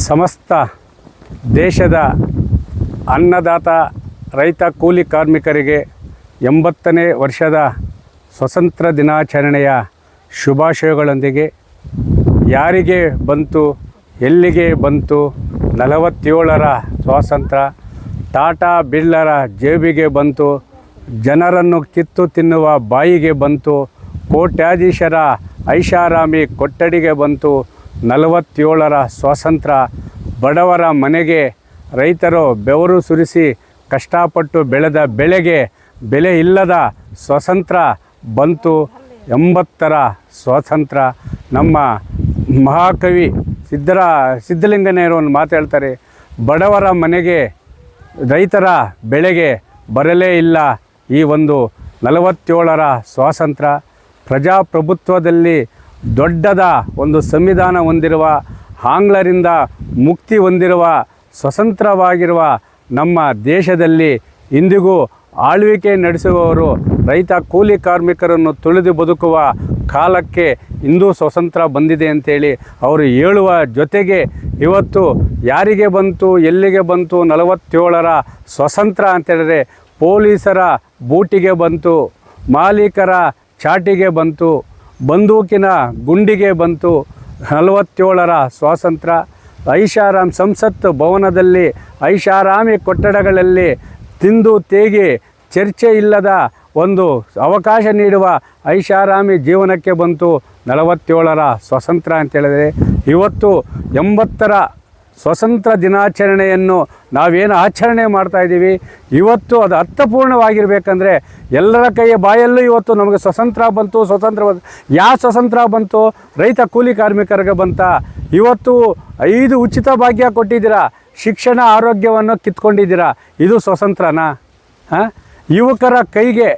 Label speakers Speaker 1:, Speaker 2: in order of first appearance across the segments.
Speaker 1: ಸಮಸ್ತ ದೇಶದ ಅನ್ನದಾತ ರೈತ ಕೂಲಿ ಕಾರ್ಮಿಕರಿಗೆ 80ನೇ ವರ್ಷದ ಸ್ವತಂತ್ರ ದಿನಾಚರಣೆಯ ಶುಭಾಶಯಗಳೊಂದಿಗೆ ಯಾರಿಗೆ ಬಂತು ಎಲ್ಲಿಗೆ ಬಂತು 47ರ ಸ್ವಾತಂತ್ರ್ಯ, ಟಾಟಾ ಬಿರ್ಲಾರ ಜೇಬಿಗೆ ಬಂತು, ಜನರನ್ನು ಕಿತ್ತು ತಿನ್ನುವ ಬಾಯಿಗೆ ಬಂತು, ಕೋಟ್ಯಾಧೀಶರ ಐಷಾರಾಮಿ ಕೊಠಡಿಗೆ ಬಂತು 47ರ ಸ್ವಾತಂತ್ರ್ಯ. ಬಡವರ ಮನೆಗೆ ರೈತರು ಬೆವರು ಸುರಿಸಿ ಕಷ್ಟಪಟ್ಟು ಬೆಳೆದ ಬೆಳೆಗೆ ಬೆಲೆ ಇಲ್ಲದ ಸ್ವಾತಂತ್ರ್ಯ ಬಂತು. 80ರ ಸ್ವಾತಂತ್ರ್ಯ. ನಮ್ಮ ಮಹಾಕವಿ ಸಿದ್ಧಲಿಂಗಯ್ಯನವರು ಒಂದು ಮಾತು ಹೇಳ್ತಾರೆ, ಬಡವರ ಮನೆಗೆ ರೈತರ ಬೆಳೆಗೆ ಬರಲೇ ಇಲ್ಲ ಈ ಒಂದು 47ರ ಸ್ವಾತಂತ್ರ್ಯ. ಪ್ರಜಾಪ್ರಭುತ್ವದಲ್ಲಿ ದೊಡ್ಡದ ಒಂದು ಸಂವಿಧಾನ ಹೊಂದಿರುವ, ಆಂಗ್ಲರಿಂದ ಮುಕ್ತಿ ಹೊಂದಿರುವ, ಸ್ವತಂತ್ರವಾಗಿರುವ ನಮ್ಮ ದೇಶದಲ್ಲಿ ಇಂದಿಗೂ ಆಳ್ವಿಕೆ ನಡೆಸುವವರು ರೈತ ಕೂಲಿ ಕಾರ್ಮಿಕರನ್ನು ತುಳಿದು ಬದುಕುವ ಕಾಲಕ್ಕೆ ಇಂದು ಸ್ವತಂತ್ರ ಬಂದಿದೆ ಅಂತೇಳಿ ಅವರು ಹೇಳುವ ಜೊತೆಗೆ ಇವತ್ತು ಯಾರಿಗೆ ಬಂತು ಎಲ್ಲಿಗೆ ಬಂತು 47ರ ಸ್ವತಂತ್ರ ಅಂತೇಳಿದ್ರೆ ಪೊಲೀಸರ ಬೂಟಿಗೆ ಬಂತು, ಮಾಲೀಕರ ಚಾಟಿಗೆ ಬಂತು, ಬಂದೂಕಿನ ಗುಂಡಿಗೆ ಬಂತು 47ರ ಸ್ವಾತಂತ್ರ್ಯ. ಐಷಾರಾಮ್ ಸಂಸತ್ ಭವನದಲ್ಲಿ ಐಷಾರಾಮಿ ಕೊಠಡಗಳಲ್ಲಿ ತಿಂದು ತೇಗಿ ಚರ್ಚೆ ಇಲ್ಲದ ಒಂದು ಅವಕಾಶ ನೀಡುವ ಐಷಾರಾಮಿ ಜೀವನಕ್ಕೆ ಬಂತು 47ರ ಸ್ವಾತಂತ್ರ್ಯ ಅಂತೇಳಿದರೆ ಇವತ್ತು 80ರ ಸ್ವತಂತ್ರ ದಿನಾಚರಣೆಯನ್ನು ನಾವೇನು ಆಚರಣೆ ಮಾಡ್ತಾಯಿದ್ದೀವಿ, ಇವತ್ತು ಅದು ಅರ್ಥಪೂರ್ಣವಾಗಿರಬೇಕಂದ್ರೆ ಎಲ್ಲರ ಕೈಯ ಬಾಯಲ್ಲೂ ಇವತ್ತು ನಮಗೆ ಸ್ವತಂತ್ರ ಬಂತು. ಯಾವ ಸ್ವತಂತ್ರ ಬಂತು? ರೈತ ಕೂಲಿ ಕಾರ್ಮಿಕರಿಗೆ ಬಂತ. ಇವತ್ತು 5 ಉಚಿತ ಭಾಗ್ಯ ಕೊಟ್ಟಿದ್ದೀರಾ, ಶಿಕ್ಷಣ ಆರೋಗ್ಯವನ್ನು ಕಿತ್ಕೊಂಡಿದ್ದೀರಾ, ಇದು ಸ್ವತಂತ್ರನಾ? ಯುವಕರ ಕೈಗೆ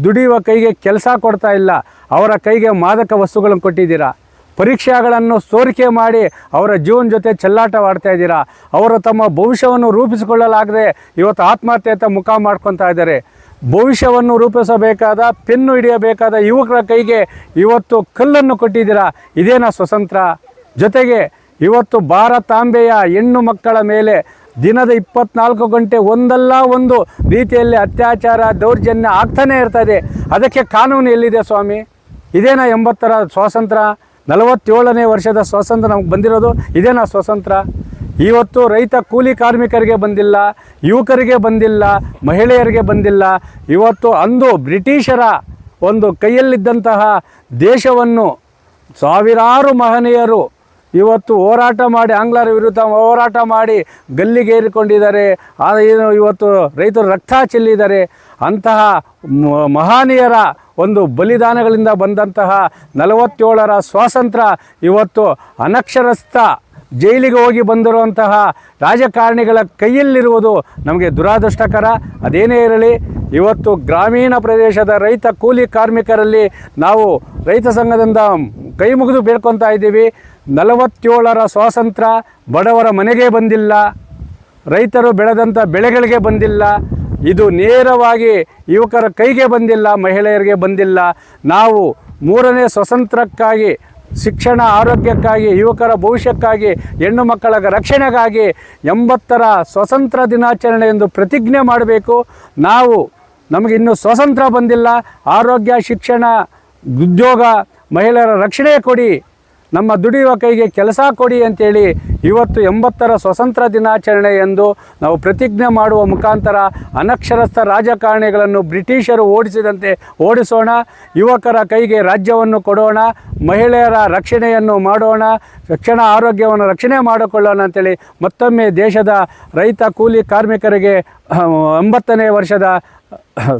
Speaker 1: ದುಡಿಯುವ ಕೈಗೆ ಕೆಲಸ ಕೊಡ್ತಾ ಇಲ್ಲ, ಅವರ ಕೈಗೆ ಮಾದಕ ವಸ್ತುಗಳನ್ನು ಕೊಟ್ಟಿದ್ದೀರಾ. ಪರೀಕ್ಷೆಗಳನ್ನು ಸೋರಿಕೆ ಮಾಡಿ ಅವರ ಜೀವನ ಜೊತೆ ಚೆಲ್ಲಾಟವಾಡ್ತಾ ಇದ್ದೀರಾ. ಅವರು ತಮ್ಮ ಭವಿಷ್ಯವನ್ನು ರೂಪಿಸಿಕೊಳ್ಳಲಾಗದೆ ಇವತ್ತು ಆತ್ಮಹತ್ಯೆ ಮುಖ ಮಾಡ್ಕೊತಾ ಇದ್ದಾರೆ. ಭವಿಷ್ಯವನ್ನು ರೂಪಿಸಬೇಕಾದ, ಪೆನ್ನು ಹಿಡಿಯಬೇಕಾದ ಯುವಕರ ಕೈಗೆ ಇವತ್ತು ಕಲ್ಲನ್ನು ಕೊಟ್ಟಿದ್ದೀರಾ. ಇದೇನಾ ಸ್ವತಂತ್ರ? ಜೊತೆಗೆ ಇವತ್ತು ಭಾರತಾಂಬೆಯ ಹೆಣ್ಣು ಮಕ್ಕಳ ಮೇಲೆ ದಿನದ 24 ಗಂಟೆ ಒಂದಲ್ಲ ಒಂದು ರೀತಿಯಲ್ಲಿ ಅತ್ಯಾಚಾರ ದೌರ್ಜನ್ಯ ಆಗ್ತಾನೇ ಇರ್ತದೆ. ಅದಕ್ಕೆ ಕಾನೂನು ಎಲ್ಲಿದೆ ಸ್ವಾಮಿ? ಇದೇನಾ 80ರ ಸ್ವಾತಂತ್ರ್ಯ? 47ನೇ ವರ್ಷದ ಸ್ವಾತಂತ್ರ್ಯ ನಮಗೆ ಬಂದಿರೋದು ಇದೇನಾ ಸ್ವಾತಂತ್ರ್ಯ? ಇವತ್ತು ರೈತ ಕೂಲಿ ಕಾರ್ಮಿಕರಿಗೆ ಬಂದಿಲ್ಲ, ಯುವಕರಿಗೆ ಬಂದಿಲ್ಲ, ಮಹಿಳೆಯರಿಗೆ ಬಂದಿಲ್ಲ. ಇವತ್ತು ಅಂದು ಬ್ರಿಟಿಷರ ಒಂದು ಕೈಯಲ್ಲಿದ್ದಂತಹ ದೇಶವನ್ನು ಸಾವಿರಾರು ಮಹನೀಯರು ಇವತ್ತು ಹೋರಾಟ ಮಾಡಿ, ಆಂಗ್ಲರ ವಿರುದ್ಧ ಹೋರಾಟ ಮಾಡಿ ಗಲ್ಲಿಗೇರಿಕೊಂಡಿದ್ದಾರೆ. ಇವತ್ತು ರೈತರು ರಕ್ತ ಚೆಲ್ಲಿದ್ದಾರೆ. ಅಂತಹ ಮಹನೀಯರ ಒಂದು ಬಲಿದಾನಗಳಿಂದ ಬಂದಂತಹ 47ರ ಸ್ವಾತಂತ್ರ್ಯ ಇವತ್ತು ಅನಕ್ಷರಸ್ಥ ಜೈಲಿಗೆ ಹೋಗಿ ಬಂದಿರುವಂತಹ ರಾಜಕಾರಣಿಗಳ ಕೈಯಲ್ಲಿರುವುದು ನಮಗೆ ದುರಾದೃಷ್ಟಕರ. ಅದೇನೇ ಇರಲಿ, ಇವತ್ತು ಗ್ರಾಮೀಣ ಪ್ರದೇಶದ ರೈತ ಕೂಲಿ ಕಾರ್ಮಿಕರಲ್ಲಿ ನಾವು ರೈತ ಸಂಘದಿಂದ ಕೈ ಮುಗಿದು ಬೇಡ್ಕೊತಾ ಇದ್ದೀವಿ. 47ರ ಸ್ವಾತಂತ್ರ್ಯ ಬಡವರ ಮನೆಗೆ ಬಂದಿಲ್ಲ, ರೈತರು ಬೆಳೆದಂಥ ಬೆಳೆಗಳಿಗೆ ಬಂದಿಲ್ಲ, ಇದು ನೇರವಾಗಿ ಯುವಕರ ಕೈಗೆ ಬಂದಿಲ್ಲ, ಮಹಿಳೆಯರಿಗೆ ಬಂದಿಲ್ಲ. ನಾವು 3ನೇ ಸ್ವತಂತ್ರಕ್ಕಾಗಿ, ಶಿಕ್ಷಣ ಆರೋಗ್ಯಕ್ಕಾಗಿ, ಯುವಕರ ಭವಿಷ್ಯಕ್ಕಾಗಿ, ಹೆಣ್ಣು ಮಕ್ಕಳ ರಕ್ಷಣೆಗಾಗಿ 80ರ ಸ್ವತಂತ್ರ ದಿನಾಚರಣೆ ಎಂದು ಪ್ರತಿಜ್ಞೆ ಮಾಡಬೇಕು. ನಮಗೆ ಇನ್ನೂ ಸ್ವಾತಂತ್ರ್ಯ ಬಂದಿಲ್ಲ, ಆರೋಗ್ಯ, ಶಿಕ್ಷಣ, ಉದ್ಯೋಗ, ಮಹಿಳೆಯರ ರಕ್ಷಣೆ ಕೊಡಿ, ನಮ್ಮ ದುಡಿಯುವ ಕೈಗೆ ಕೆಲಸ ಕೊಡಿ ಅಂತೇಳಿ ಇವತ್ತು 80ರ ಸ್ವತಂತ್ರ ದಿನಾಚರಣೆ ಎಂದು ನಾವು ಪ್ರತಿಜ್ಞೆ ಮಾಡುವ ಮುಖಾಂತರ ಅನಕ್ಷರಸ್ಥ ರಾಜಕಾರಣಿಗಳನ್ನು ಬ್ರಿಟಿಷರು ಓಡಿಸಿದಂತೆ ಓಡಿಸೋಣ. ಯುವಕರ ಕೈಗೆ ರಾಜ್ಯವನ್ನು ಕೊಡೋಣ, ಮಹಿಳೆಯರ ರಕ್ಷಣೆಯನ್ನು ಮಾಡೋಣ, ಶಿಕ್ಷಣ ಆರೋಗ್ಯವನ್ನು ರಕ್ಷಣೆ ಮಾಡಿಕೊಳ್ಳೋಣ ಅಂತೇಳಿ ಮತ್ತೊಮ್ಮೆ ದೇಶದ ರೈತ ಕೂಲಿ ಕಾರ್ಮಿಕರಿಗೆ 80ನೇ ವರ್ಷದ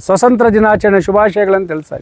Speaker 1: ಸ್ವತಂತ್ರ ದಿನಾಚರಣೆ ಶುಭಾಶಯಗಳನ್ನು ತಿಳಿಸ್ತಾ